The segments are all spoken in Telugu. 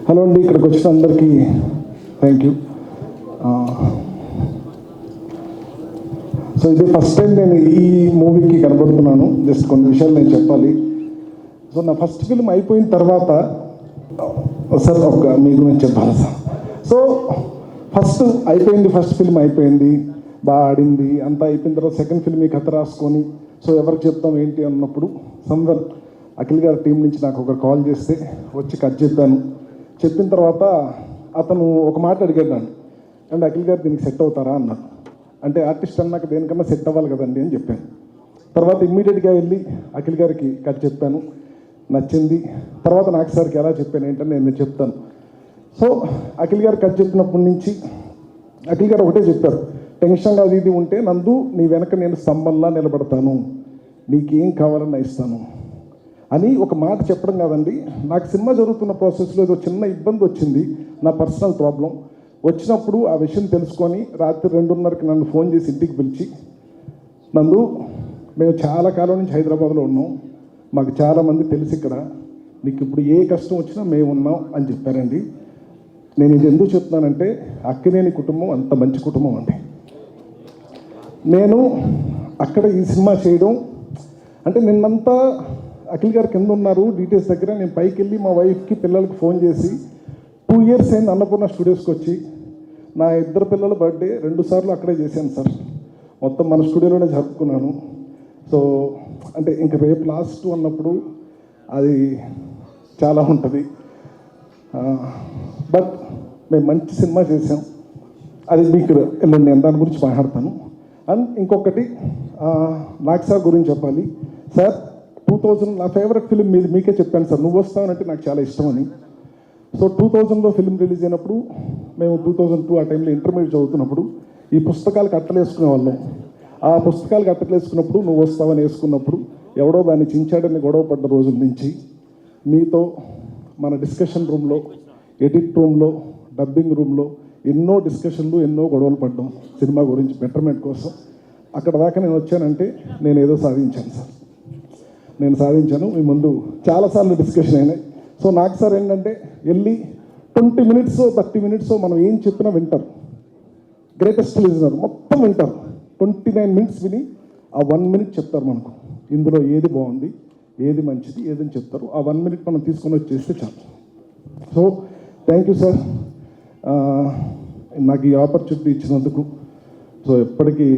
హలో అండి, ఇక్కడికి వచ్చిన అందరికీ థ్యాంక్ యూ. సో ఇది ఫస్ట్ టైం నేను ఈ మూవీకి కనబడుతున్నాను. జస్ట్ కొన్ని విషయాలు నేను చెప్పాలి. సో నా ఫస్ట్ ఫిల్మ్ అయిపోయిన తర్వాత సార్ ఒక మీ గురించి చెప్పాలి సార్. సో ఫస్ట్ ఫిల్మ్ అయిపోయింది, బాగా ఆడింది, అంతా అయిపోయిన తర్వాత సెకండ్ ఫిల్మ్ ఈ కథ రాసుకొని సో ఎవరికి చెప్తాం ఏంటి అన్నప్పుడు సంవర్ అఖిల్ గారి టీం నుంచి నాకు ఒకరు కాల్ చేస్తే వచ్చి కట్ చెప్పాను. చెప్పిన తర్వాత అతను ఒక మాట అడిగాడు నన్ను, అంటే అఖిల్ గారు దీనికి సెట్ అవుతారా అన్నారు. అంటే ఆర్టిస్ట్ అన్నాక దేనికన్నా సెట్ అవ్వాలి కదండి అని చెప్పాను. తర్వాత ఇమ్మీడియట్గా వెళ్ళి అఖిల్ గారికి కట్ చెప్పాను, నచ్చింది. తర్వాత నాకు సార్కి ఎలా చెప్పాను ఏంటని నేను చెప్తాను. సో అఖిల్ గారు కట్ చెప్పినప్పటి నుంచి అఖిల్ గారు ఒకటే చెప్పారు, టెన్షన్గా అది ఇది ఉంటే నందు నీ వెనక నేను స్తంభంలా నిలబడతాను, నీకేం కావాలన్నా ఇస్తాను అని ఒక మాట చెప్పడం కాదండి. నాకు సినిమా జరుగుతున్న ప్రాసెస్లో ఏదో చిన్న ఇబ్బంది వచ్చింది, నా పర్సనల్ ప్రాబ్లం వచ్చినప్పుడు ఆ విషయం తెలుసుకొని రాత్రి 2:30కి నన్ను ఫోన్ చేసి ఇంటికి పిలిచి, నందు మేము చాలా కాలం నుంచి హైదరాబాద్లో ఉన్నాం, మాకు చాలామంది తెలుసు ఇక్కడ, నీకు ఇప్పుడు ఏ కష్టం వచ్చినా మేము ఉన్నాం అని చెప్పారండి. నేను ఇది ఎందుకు చెప్తున్నానంటే అక్కినేని కుటుంబం అంత మంచి కుటుంబం అండి. నేను అక్కడ ఈ సినిమా చేయడం అంటే నిన్నంతా అఖిల్ గారు కింద ఉన్నారు డీటెయిల్స్ దగ్గర, నేను పైకి వెళ్ళి మా వైఫ్కి పిల్లలకి ఫోన్ చేసి 2 years అయింది అన్నపూర్ణ స్టూడియోస్కి వచ్చి, నా 2 పిల్లల బర్త్డే 2 సార్లు అక్కడే చేశాను సార్, మొత్తం మన స్టూడియోలోనే జరుపుకున్నాను. సో అంటే ఇంక రేపు లాస్ట్ అన్నప్పుడు అది చాలా ఉంటుంది. బట్ మేము మంచి సినిమా చేసాం, అది మీకు వెళ్ళండి, నేను దాని గురించి మాట్లాడతాను. అండ్ ఇంకొకటి నాకు సార్ గురించి చెప్పాలి. సార్ 2000 నా ఫేవరెట్ ఫిలిం మీకే చెప్పాను సార్, నువ్వు వస్తావనంటే నాకు చాలా ఇష్టం అని. సో 2000లో ఫిలిం రిలీజ్ అయినప్పుడు మేము 2002 ఆ టైంలో ఇంటర్మీడియట్ చదువుతున్నప్పుడు ఈ పుస్తకాలకు అట్టలేసుకునే వాళ్ళం. ఆ పుస్తకాలకు అట్టలేసుకున్నప్పుడు నువ్వు వస్తావని వేసుకున్నప్పుడు ఎవడో దాన్ని చించాడని గొడవ పడ్డ రోజుల నుంచి మీతో మన డిస్కషన్ రూమ్లో, ఎడిట్ రూమ్లో, డబ్బింగ్ రూమ్లో ఎన్నో డిస్కషన్లు, ఎన్నో గొడవలు పడ్డాం సినిమా గురించి బెటర్మెంట్ కోసం. అక్కడ దాకా నేను వచ్చానంటే నేను ఏదో సాధించాను సార్, నేను సాధించాను. మీ ముందు చాలాసార్లు డిస్కషన్ అయినాయి. సో నాకు సార్ ఏంటంటే వెళ్ళి 20 minutes 30 minutes మనం ఏం చెప్పినా వింటారు, గ్రేటెస్ట్ లిజనర్ మొత్తం వింటారు. 29 minutes విని ఆ 1 minute చెప్తారు మనకు, ఇందులో ఏది బాగుంది, ఏది మంచిది, ఏదని చెప్తారు. ఆ 1 minute మనం తీసుకొని వచ్చేస్తే చాలు. సో థ్యాంక్ యూ సార్, నాకు ఈ ఆపర్చునిటీ ఇచ్చినందుకు. సో ఎప్పటికీ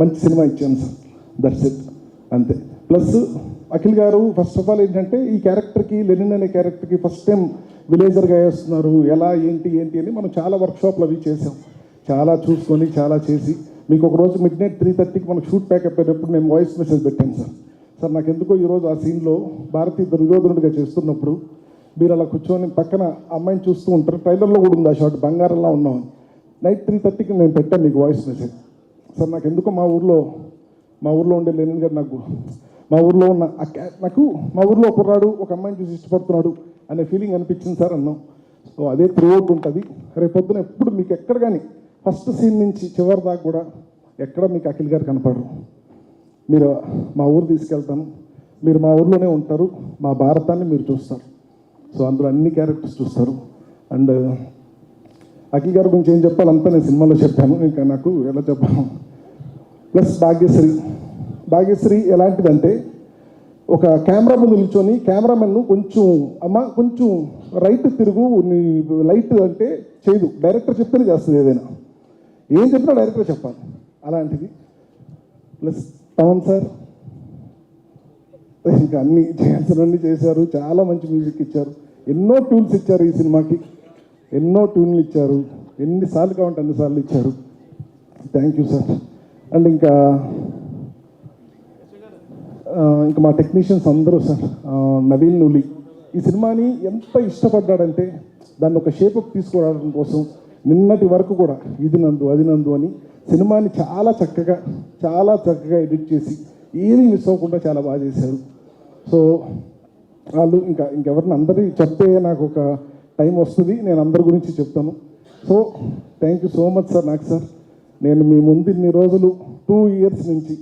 మంచి సినిమా ఇచ్చాను సార్, దట్స్ ఇట్, అంతే. ప్లస్ అఖిల్ గారు ఫస్ట్ ఆఫ్ ఆల్ ఏంటంటే ఈ క్యారెక్టర్కి, లెనిన్ అనే క్యారెక్టర్కి ఫస్ట్ టైం విలేజర్గా వేస్తున్నారు, ఎలా ఏంటి అని మనం చాలా వర్క్షాప్లు అవి చేసాం, చాలా చూసుకొని చాలా చేసి మీకు ఒకరోజు midnight 3:30కి మనకు షూట్ ప్యాకప్ అయినప్పుడు నేను వాయిస్ మెసేజ్ పెట్టాను సార్. సార్ నాకు ఎందుకో ఈరోజు ఆ సీన్లో భారతీయ దుర్యోధనుడిగా చేస్తున్నప్పుడు మీరు అలా కూర్చొని పక్కన అమ్మాయిని చూస్తూ ఉంటారు, ట్రైలర్లో కూడా ఉంది ఆ షాట్, బంగారంలా ఉన్నామని. నైట్ 3:30కి నేను పెట్టాను మీకు వాయిస్ మెసేజ్. సార్ నాకు ఎందుకో మా ఊర్లో ఉండే లెనిన్ గారు నాకు మా ఊర్లో ఉన్న మా ఊర్లో కుర్రాడు ఒక అమ్మాయిని చూసి ఇష్టపడుతున్నాడు అనే ఫీలింగ్ అనిపించింది సార్ అన్నాం. సో అదే త్రూఅవుట్ ఉంటుంది. రేపొద్దున ఎప్పుడు మీకు ఎక్కడ కానీ ఫస్ట్ సీన్ నుంచి చివరి దాకా కూడా ఎక్కడ మీకు అఖిల్ గారు కనపడరు. మీరు మా ఊరు తీసుకెళ్తాను, మీరు మా ఊర్లోనే ఉంటారు, మా భారతాన్ని మీరు చూస్తారు. సో అందులో అన్ని క్యారెక్టర్స్ చూస్తారు. అండ్ అఖిల్ గారి గురించి ఏం చెప్పాలంతా నేను సినిమాలో చెప్పాను, ఇంకా నాకు ఎలా చెప్పాను. ప్లస్ భాగ్యశ్రీ ఎలాంటిదంటే ఒక కెమెరా ముందు నిల్చొని కెమెరామెన్ను కొంచెం రైట్ తిరుగు, నీ లైట్ అంటే చేయదు, డైరెక్టర్ చెప్తేనే చేస్తుంది, ఏదైనా ఏం చెప్పినా డైరెక్టర్ చెప్పాలి, అలాంటిది. ప్లస్ పవన్ సార్ ఇంకా అన్నీ చేయాల్సినవన్నీ చేశారు, చాలా మంచి మ్యూజిక్ ఇచ్చారు, ఎన్నో ట్యూన్స్ ఇచ్చారు, ఈ సినిమాకి ఎన్నో ట్యూన్లు ఇచ్చారు, ఎన్నిసార్లు కావాలంటే అన్నిసార్లు ఇచ్చారు. Thank you sir. అండ్ ఇంకా మా టెక్నీషియన్స్ అందరూ సార్, నవీన్ నులి ఈ సినిమాని ఎంత ఇష్టపడ్డాడంటే దాన్ని ఒక షేపప్ తీసుకురావడం కోసం నిన్నటి వరకు కూడా ఇది నందు అది నందు అని సినిమాని చాలా చక్కగా ఎడిట్ చేసి ఏది మిస్ అవ్వకుండా చాలా బాగా చేశారు. సో వాళ్ళు ఇంకెవరిని అందరి చెప్తే నాకు ఒక టైం వస్తుంది, నేను అందరి గురించి చెప్తాను. So thank you so much sir. నాకు సార్ నేను మీ ముందు ఇన్ని రోజులు 2 years నుంచి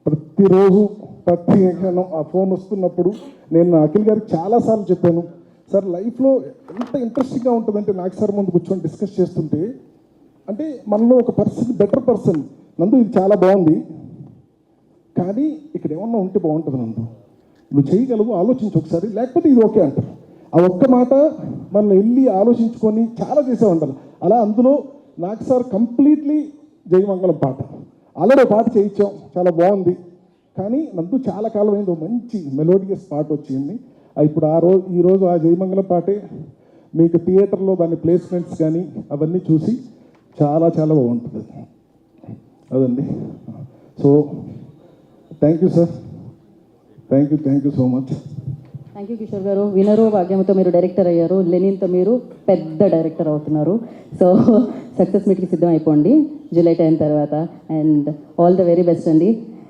ప్రతిరోజు ప్రతి క్షణం ఆ ఫోన్ వస్తున్నప్పుడు నేను అఖిల్ గారికి చాలాసార్లు చెప్పాను, సార్ లైఫ్లో ఎంత ఇంట్రెస్టింగ్గా ఉంటుందంటే నాకు సార్ ముందు కూర్చొని డిస్కస్ చేస్తుంటే అంటే మనలో ఒక బెటర్ పర్సన్ నందు ఇది చాలా బాగుంది కానీ ఇక్కడ ఏమన్నా ఉంటే బాగుంటుంది నందు, నువ్వు చేయగలవు, ఆలోచించు ఒకసారి, లేకపోతే ఇది ఓకే అంటారు. ఆ ఒక్క మాట మనం వెళ్ళి ఆలోచించుకొని చాలా చేసే ఉంటారు. అలా అందులో నాకు సార్ కంప్లీట్లీ జయమంగళం పాట ఆల్రెడీ పాట చేయించాం, చాలా బాగుంది. కానీ నందు చాలా కాలం అయింది మంచి మెలోడియస్ పాట వచ్చింది. ఇప్పుడు ఈరోజు ఆ జయమంగళం పాటే మీకు థియేటర్లో దాని ప్లేస్మెంట్స్ కానీ అవన్నీ చూసి చాలా చాలా బాగుంటుంది. అదండి. So thank you sir, thank you so much. Thank you Kishore గారు. వినరు భాగ్యంతో మీరు డైరెక్టర్ అయ్యారు, లెనిన్తో మీరు పెద్ద డైరెక్టర్ అవుతున్నారు. సో సక్సెస్ మీట్కి సిద్ధం అయిపోండి జూలై 10 తర్వాత. And all the very best అండి.